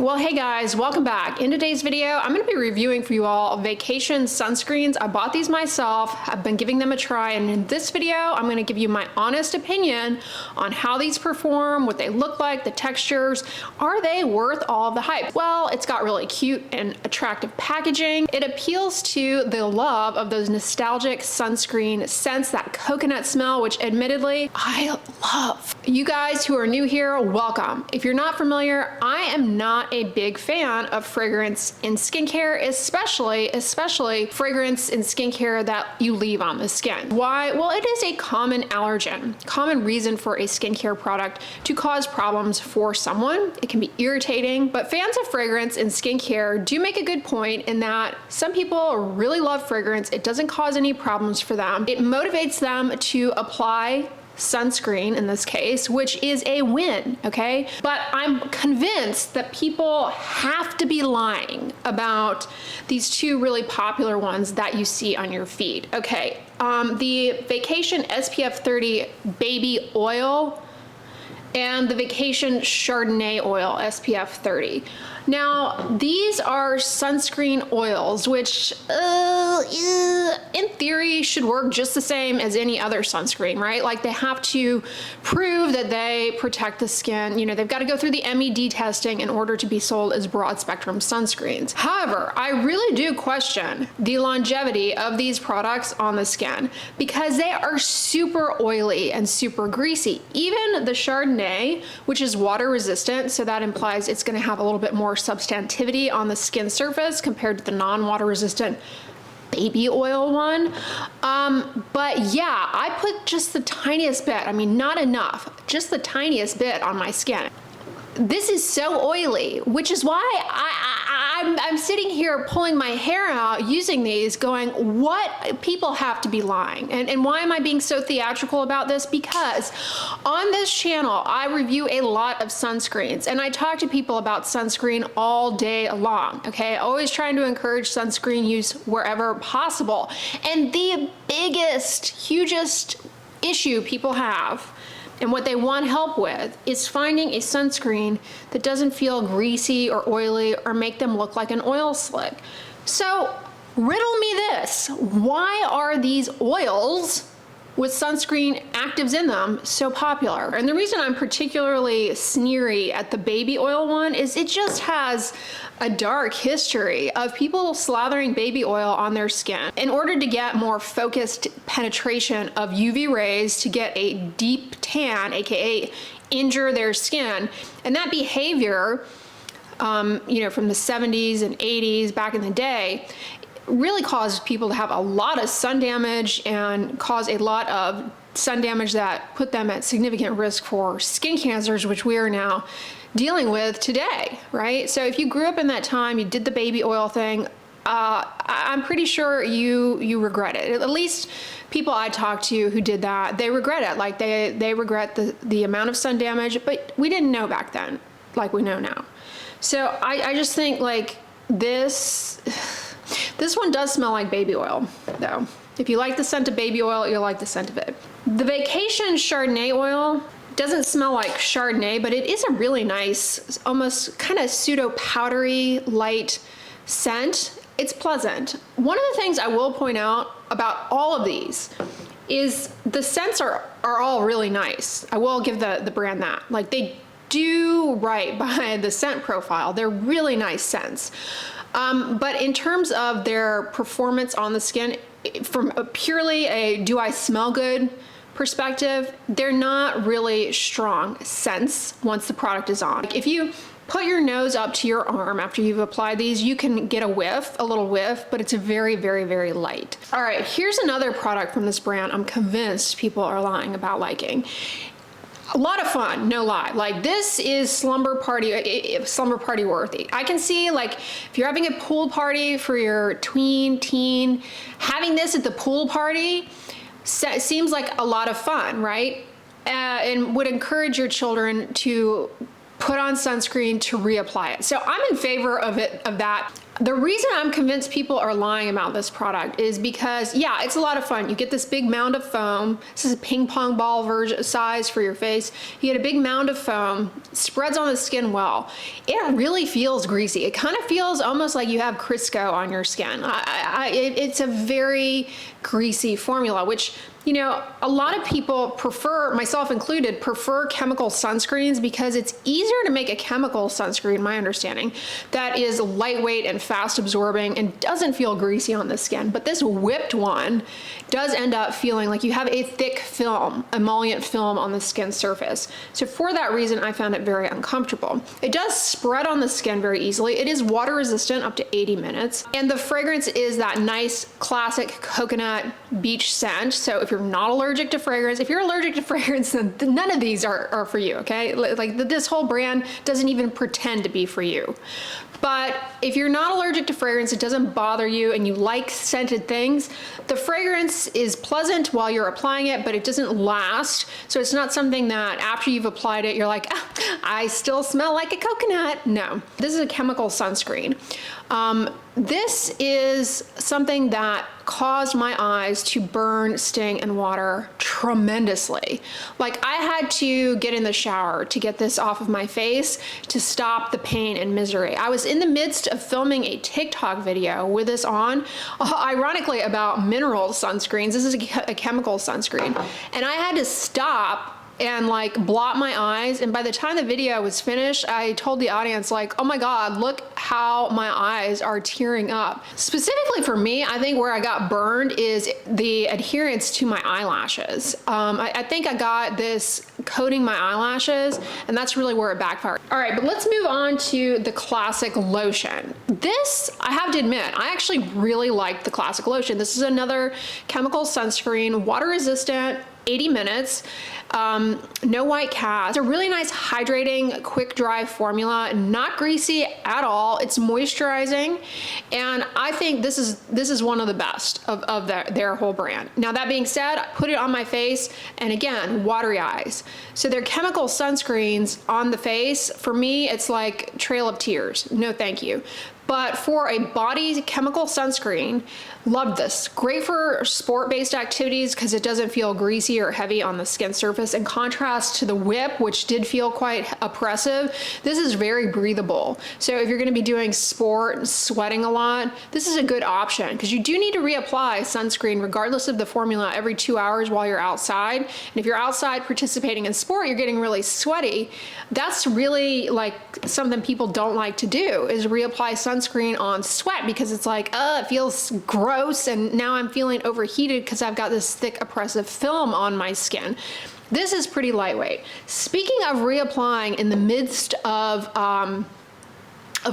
Well, hey guys, welcome back. In today's video, I'm going to be reviewing for you all vacation sunscreens. I bought these myself. I've been giving them a try, and in this video, I'm going to give you my honest opinion on how these perform, what they look like, the textures. Are they worth all of the hype? Well, it's got really cute and attractive packaging. It appeals to the love of those nostalgic sunscreen scents, that coconut smell, which admittedly, I love. You guys who are new here, welcome. If you're not familiar, I am not a big fan of fragrance in skincare, especially fragrance in skincare that you leave on the skin. Why? Well, it is a common allergen, common reason for a skincare product to cause problems for someone. It can be irritating, but fans of fragrance in skincare do make a good point in that some people really love fragrance. It doesn't cause any problems for them. It motivates them to apply sunscreen in this case, which is a win, okay? But I'm convinced that people have to be lying about these two really popular ones that you see on your feed. Okay, the Vacation SPF 30 Baby Oil and the Vacation Chardonnay Oil SPF 30. Now, these are sunscreen oils, which in theory should work just the same as any other sunscreen, right? Like they have to prove that they protect the skin. You know, they've got to go through the MED testing in order to be sold as broad spectrum sunscreens. However, I really do question the longevity of these products on the skin because they are super oily and super greasy. Even the Chardonnay, which is water resistant, so that implies it's going to have a little bit more substantivity on the skin surface compared to the non-water resistant baby oil one. But yeah, I put just the tiniest bit, I mean, not enough, just the tiniest bit on my skin. This is so oily, which is why I'm sitting here pulling my hair out using these going, what? People have to be lying. And why am I being so theatrical about this? Because on this channel, I review a lot of sunscreens and I talk to people about sunscreen all day long, okay? Always trying to encourage sunscreen use wherever possible. And the biggest, hugest issue people have and what they want help with is finding a sunscreen that doesn't feel greasy or oily or make them look like an oil slick. So riddle me this, why are these oils with sunscreen actives in them so popular? And the reason I'm particularly sneery at the baby oil one is it just has a dark history of people slathering baby oil on their skin in order to get more focused penetration of UV rays to get a deep tan, aka injure their skin. And that behavior, you know, from the 70s and 80s back in the day, really caused people to have a lot of sun damage and cause a lot of sun damage that put them at significant risk for skin cancers, which we are now dealing with today, right? So if you grew up in that time, you did the baby oil thing, I'm pretty sure you regret it. At least people I talked to who did that, they regret it. Like they regret the amount of sun damage, but we didn't know back then like we know now. So I just think like this one does smell like baby oil though. If you like the scent of baby oil, you'll like the scent of it. The Vacation Chardonnay oil doesn't smell like Chardonnay, but it is a really nice, almost kind of pseudo powdery light scent. It's pleasant. One of the things I will point out about all of these is the scents are all really nice. I will give the brand that. Like they do right by the scent profile. They're really nice scents. But in terms of their performance on the skin, from purely a do I smell good perspective, they're not really strong scents once the product is on. If you put your nose up to your arm after you've applied these, you can get a whiff, a little whiff, but it's very, very, very light. All right, here's another product from this brand I'm convinced people are lying about liking. A lot of fun, no lie. Like this is slumber party worthy. I can see like if you're having a pool party for your teen, having this at the pool party seems like a lot of fun, right? And would encourage your children to put on sunscreen to reapply it. So I'm in favor of that. The reason I'm convinced people are lying about this product is because, yeah, it's a lot of fun. You get this big mound of foam. This is a ping pong ball version size for your face. You get a big mound of foam, spreads on the skin well. It really feels greasy. It kind of feels almost like you have Crisco on your skin. It's a very greasy formula, which, you know, a lot of people prefer, myself included, prefer chemical sunscreens because it's easier to make a chemical sunscreen, my understanding, that is lightweight and fast absorbing and doesn't feel greasy on the skin. But this whipped one does end up feeling like you have a thick film, emollient film on the skin surface. So for that reason, I found it very uncomfortable. It does spread on the skin very easily. It is water resistant up to 80 minutes. And the fragrance is that nice classic coconut beach scent. So if you're not allergic to fragrance, if you're allergic to fragrance, then none of these are for you, okay? Like this whole brand doesn't even pretend to be for you. But if you're not allergic to fragrance, it doesn't bother you, and you like scented things, the fragrance is pleasant while you're applying it, but it doesn't last. So it's not something that after you've applied it, you're like, ah, I still smell like a coconut. No, this is a chemical sunscreen. This is something that caused my eyes to burn, sting, and water tremendously. Like, I had to get in the shower to get this off of my face to stop the pain and misery. I was in the midst of filming a TikTok video with this on, ironically about mineral sunscreens. This is a chemical sunscreen. And I had to stop and like blot my eyes. And by the time the video was finished, I told the audience like, oh my God, look how my eyes are tearing up. Specifically for me, I think where I got burned is the adherence to my eyelashes. I think I got this coating my eyelashes, and that's really where it backfired. All right, but let's move on to the classic lotion. This, I have to admit, I actually really liked the classic lotion. This is another chemical sunscreen, water resistant, 80 minutes, no white cast. It's a really nice hydrating, quick dry formula, not greasy at all. It's moisturizing, and I think this is one of the best of their whole brand. Now that being said, I put it on my face, and again, watery eyes. So their chemical sunscreens on the face, for me, it's like Trail of Tears. No, thank you. But for a body chemical sunscreen, love this. Great for sport-based activities because it doesn't feel greasy or heavy on the skin surface. In contrast to the whip, which did feel quite oppressive, this is very breathable. So if you're gonna be doing sport and sweating a lot, this is a good option because you do need to reapply sunscreen regardless of the formula every 2 hours while you're outside. And if you're outside participating in sport, you're getting really sweaty. That's really like something people don't like to do, is reapply sunscreen on sweat because it's like, it feels gross, and now I'm feeling overheated because I've got this thick oppressive film on my skin. This is pretty lightweight. Speaking of reapplying in the midst of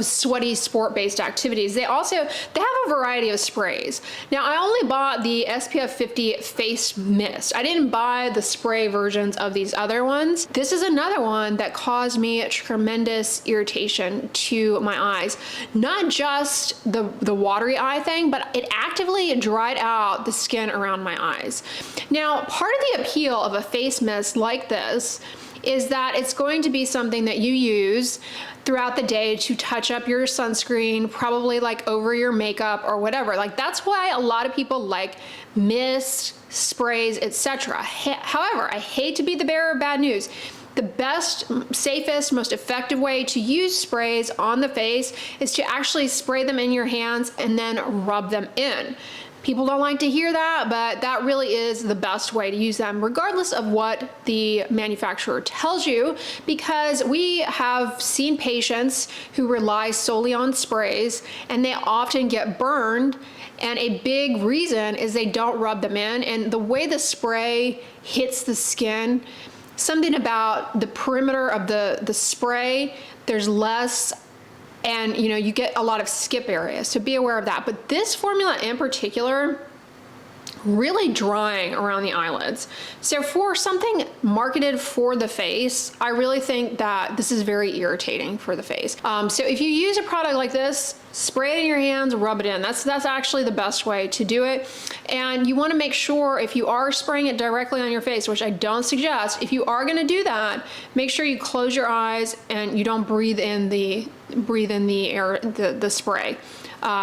sweaty sport-based activities, they have a variety of sprays. Now I only bought the SPF 50 face mist. I didn't buy the spray versions of these other ones. This is another one that caused me tremendous irritation to my eyes. Not just the watery eye thing, but it actively dried out the skin around my eyes. Now, part of the appeal of a face mist like this is that it's going to be something that you use throughout the day to touch up your sunscreen, probably like over your makeup or whatever. Like, that's why a lot of people like mist, sprays, etc. However, I hate to be the bearer of bad news. The best, safest, most effective way to use sprays on the face is to actually spray them in your hands and then rub them in. People don't like to hear that, but that really is the best way to use them, regardless of what the manufacturer tells you, because we have seen patients who rely solely on sprays and they often get burned, and a big reason is they don't rub them in, and the way the spray hits the skin, something about the perimeter of the spray, there's less, and you get a lot of skip areas, so be aware of that. But this formula in particular, really drying around the eyelids. So for something marketed for the face, I really think that this is very irritating for the face. So if you use a product like this, spray it in your hands, rub it in. That's actually the best way to do it. And you want to make sure, if you are spraying it directly on your face, which I don't suggest, if you are going to do that, make sure you close your eyes and you don't breathe in the air, the spray,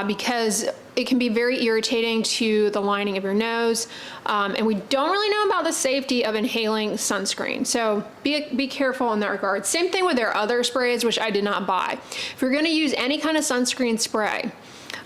because it can be very irritating to the lining of your nose, and we don't really know about the safety of inhaling sunscreen. So be careful in that regard. Same thing with their other sprays, which I did not buy. If you're going to use any kind of sunscreen spray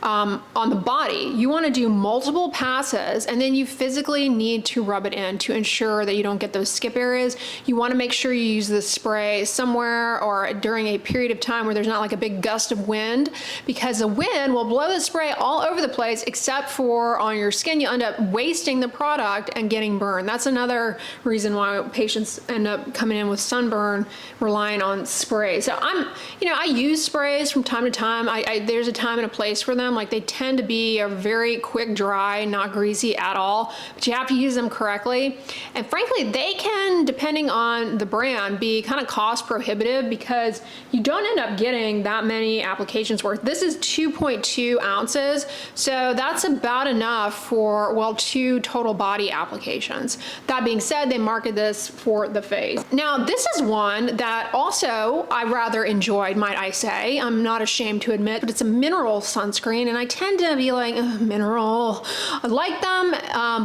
on the body, you want to do multiple passes, and then you physically need to rub it in to ensure that you don't get those skip areas. You want to make sure you use the spray somewhere or during a period of time where there's not like a big gust of wind, because the wind will blow the spray all over the place except for on your skin. You end up wasting the product and getting burned. That's another reason why patients end up coming in with sunburn, relying on spray. So I use sprays from time to time. There's a time and a place for them. Like, they tend to be a very quick dry, not greasy at all, but you have to use them correctly. And frankly, they can, depending on the brand, be kind of cost prohibitive because you don't end up getting that many applications worth. This is 2.2 ounces, so that's about enough for, well, 2 total body applications. That being said, they market this for the face. Now, this is one that also I rather enjoyed, might I say. I'm not ashamed to admit, but it's a mineral sunscreen, and I tend to be like, mineral. I like them,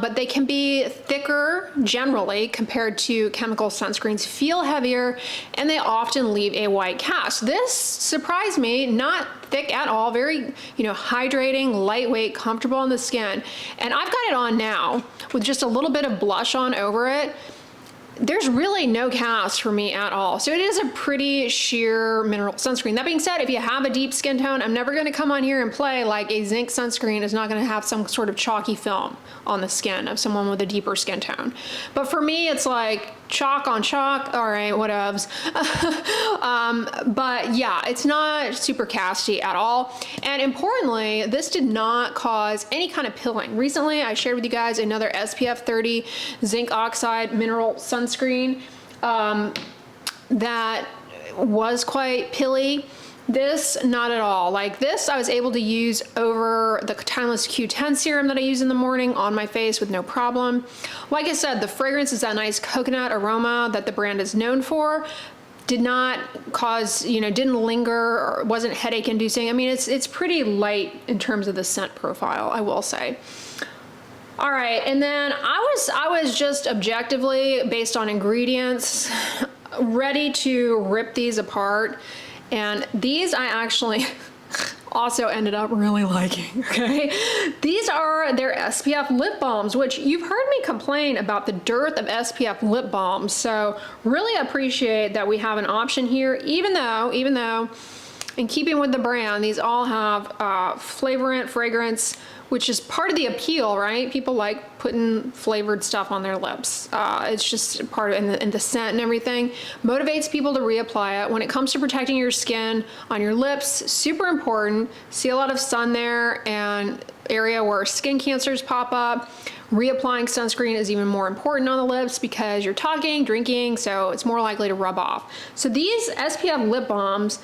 but they can be thicker generally compared to chemical sunscreens, feel heavier, and they often leave a white cast. This surprised me, not thick at all, very, hydrating, lightweight, comfortable on the skin. And I've got it on now with just a little bit of blush on over it. There's really no cast for me at all. So it is a pretty sheer mineral sunscreen. That being said, if you have a deep skin tone, I'm never going to come on here and play like a zinc sunscreen is not going to have some sort of chalky film on the skin of someone with a deeper skin tone. But for me, it's like chalk on chalk. All right, whatevs. But yeah, it's not super casty at all. And importantly, this did not cause any kind of pilling. Recently, I shared with you guys another SPF 30 zinc oxide mineral sunscreen that was quite pilly. This, not at all. Like this, I was able to use over the Timeless Q10 serum that I use in the morning on my face with no problem. Like I said, the fragrance is that nice coconut aroma that the brand is known for. Did not cause, didn't linger or wasn't headache inducing. I mean, it's pretty light in terms of the scent profile, I will say. All right, and then I was just objectively, based on ingredients, ready to rip these apart. And these I actually also ended up really liking, okay? These are their SPF lip balms, which you've heard me complain about the dearth of SPF lip balms. So really appreciate that we have an option here, even though, in keeping with the brand, these all have flavorant, fragrance, which is part of the appeal, right? People like putting flavored stuff on their lips. It's just part of and the scent and everything. Motivates people to reapply it. When it comes to protecting your skin on your lips, super important. See a lot of sun there and area where skin cancers pop up. Reapplying sunscreen is even more important on the lips because you're talking, drinking, so it's more likely to rub off. So these SPF lip balms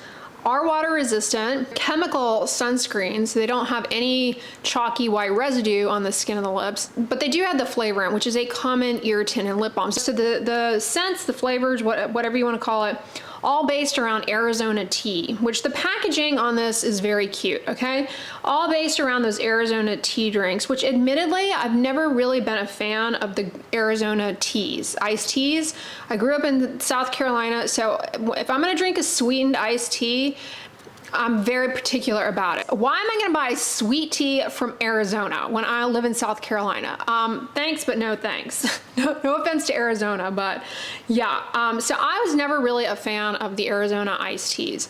are water resistant, chemical sunscreens, so they don't have any chalky white residue on the skin of the lips, but they do have the flavorant, which is a common irritant in lip balms. So the scents, the flavors, whatever you want to call it, all based around Arizona tea, which the packaging on this is very cute, okay? All based around those Arizona tea drinks, which admittedly, I've never really been a fan of the Arizona teas, iced teas. I grew up in South Carolina, so if I'm gonna drink a sweetened iced tea, I'm very particular about it. Why am I gonna buy sweet tea from Arizona when I live in South Carolina? Thanks, but no thanks. No offense to Arizona, but yeah. So I was never really a fan of the Arizona iced teas.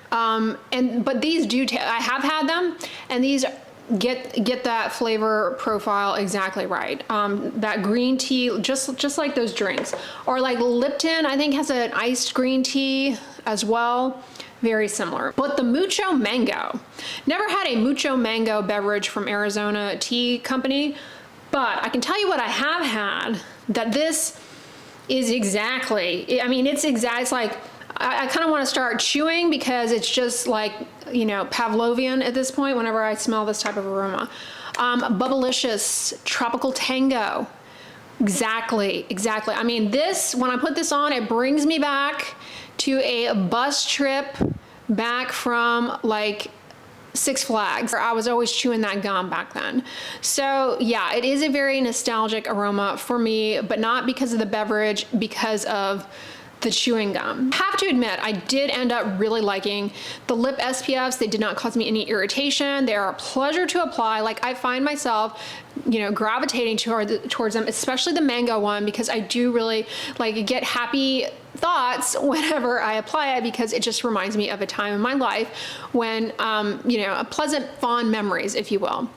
But these I have had them, and these get that flavor profile exactly right. That green tea, just like those drinks. Or like Lipton, I think has an iced green tea as well. Very similar. But the Mucho Mango, never had a Mucho Mango beverage from Arizona Tea Company. But I can tell you what I have had, that this is exactly, I mean, it's like, I kind of want to start chewing because it's just like, you know, Pavlovian at this point whenever I smell this type of aroma. Bubblicious, Tropical Tango. Exactly. I mean, this, when I put this on, it brings me back to a bus trip back from like Six Flags. I was always chewing that gum back then. So yeah, it is a very nostalgic aroma for me, but not because of the beverage, because of the chewing gum. I have to admit, I did end up really liking the lip SPFs. They did not cause me any irritation. They are a pleasure to apply. Like, I find myself, you know, gravitating towards them, especially the mango one, because I do really like get happy thoughts whenever I apply it, because it just reminds me of a time in my life when, you know, a pleasant, fond memories, if you will.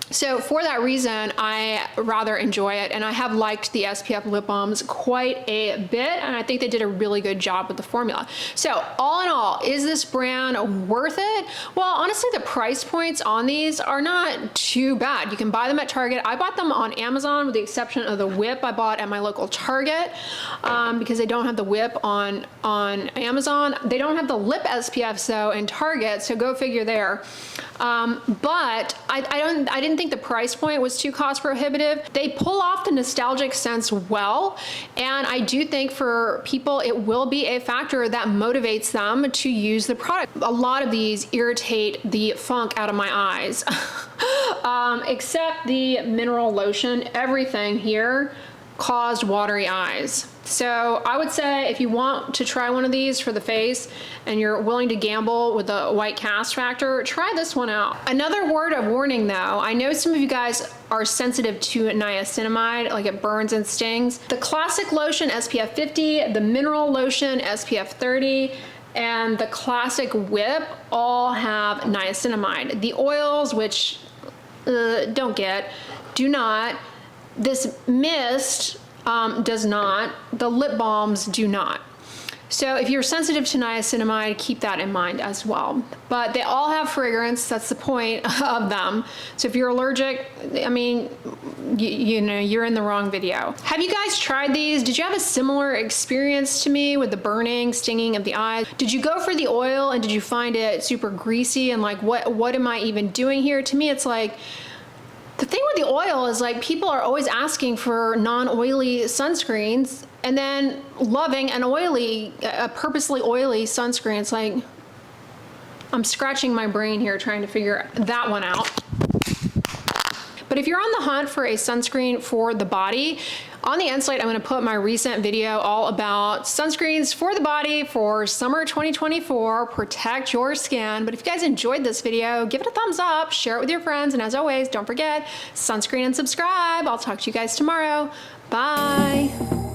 So for that reason, I rather enjoy it, and I have liked the SPF lip balms quite a bit, and I think they did a really good job with the formula. So all in all, is this brand worth it? Well, honestly, the price points on these are not too bad. You can buy them at Target. I bought them on Amazon with the exception of the whip I bought at my local Target, because they don't have the whip on Amazon. They don't have the lip SPFs though in Target, so go figure there. But I didn't think the price point was too cost prohibitive. They pull off the nostalgic sense well, and I do think for people it will be a factor that motivates them to use the product. A lot of these irritate the funk out of my eyes, except the mineral lotion. Everything here caused watery eyes. So I would say if you want to try one of these for the face and you're willing to gamble with the white cast factor, try this one out. Another word of warning though, I know some of you guys are sensitive to niacinamide, like it burns and stings. The classic lotion SPF 50, the mineral lotion SPF 30, and the classic whip all have niacinamide. The oils, which do not. This mist does not. The lip balms do not. So if you're sensitive to niacinamide, keep that in mind as well. But they all have fragrance. That's the point of them. So if you're allergic, I mean, you know, you're in the wrong video. Have you guys tried these? Did you have a similar experience to me with the burning, stinging of the eyes? Did you go for the oil and did you find it super greasy and like, what am I even doing here? To me, it's like, the thing with the oil is like people are always asking for non-oily sunscreens and then loving a purposely oily sunscreen. It's like, I'm scratching my brain here trying to figure that one out. But if you're on the hunt for a sunscreen for the body, on the end slide, I'm gonna put my recent video all about sunscreens for the body for summer 2024, protect your skin. But if you guys enjoyed this video, give it a thumbs up, share it with your friends, and as always, don't forget, sunscreen and subscribe. I'll talk to you guys tomorrow. Bye.